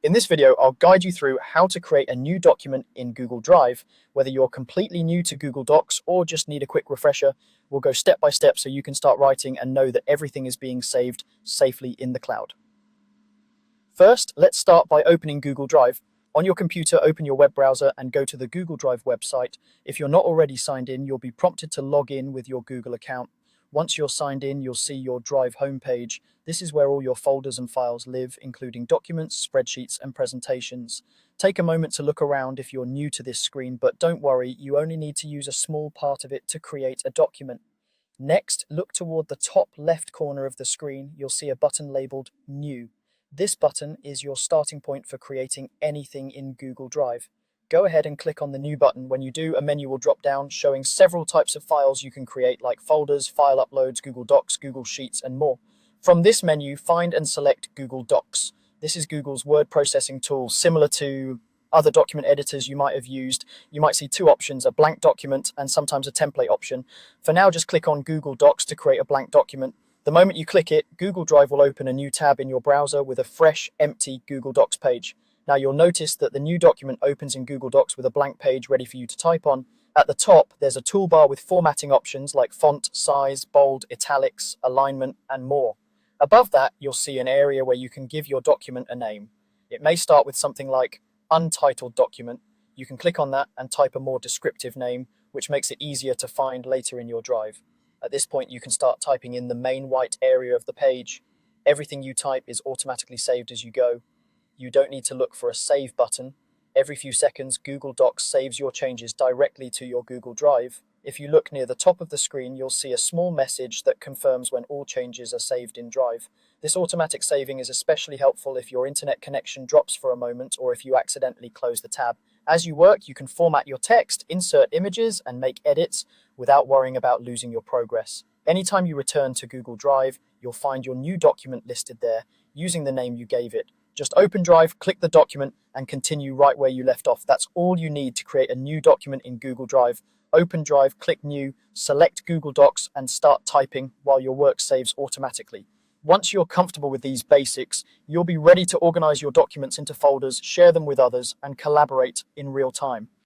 In this video, I'll guide you through how to create a new document in Google Drive. Whether you're completely new to Google Docs or just need a quick refresher, we'll go step by step so you can start writing and know that everything is being saved safely in the cloud. First, let's start by opening Google Drive. On your computer, open your web browser and go to the Google Drive website. If you're not already signed in, you'll be prompted to log in with your Google account. Once you're signed in, you'll see your Drive homepage. This is where all your folders and files live, including documents, spreadsheets, and presentations. Take a moment to look around if you're new to this screen, but don't worry, you only need to use a small part of it to create a document. Next, look toward the top left corner of the screen. You'll see a button labeled New. This button is your starting point for creating anything in Google Drive. Go ahead and click on the New button. When you do, a menu will drop down showing several types of files you can create, like folders, file uploads, Google Docs, Google Sheets, and more. From this menu, find and select Google Docs. This is Google's word processing tool, similar to other document editors you might have used. You might see two options, a blank document and sometimes a template option. For now, just click on Google Docs to create a blank document. The moment you click it, Google Drive will open a new tab in your browser with a fresh, empty Google Docs page. Now you'll notice that the new document opens in Google Docs with a blank page ready for you to type on. At the top, there's a toolbar with formatting options like font, size, bold, italics, alignment, and more. Above that, you'll see an area where you can give your document a name. It may start with something like Untitled Document. You can click on that and type a more descriptive name, which makes it easier to find later in your drive. At this point, you can start typing in the main white area of the page. Everything you type is automatically saved as you go. You don't need to look for a save button. Every few seconds, Google Docs saves your changes directly to your Google Drive. If you look near the top of the screen, you'll see a small message that confirms when all changes are saved in Drive. This automatic saving is especially helpful if your internet connection drops for a moment or if you accidentally close the tab. As you work, you can format your text, insert images, and make edits without worrying about losing your progress. Anytime you return to Google Drive, you'll find your new document listed there using the name you gave it. Just open Drive, click the document, and continue right where you left off. That's all you need to create a new document in Google Drive. Open Drive, click New, select Google Docs, and start typing while your work saves automatically. Once you're comfortable with these basics, you'll be ready to organize your documents into folders, share them with others, and collaborate in real time.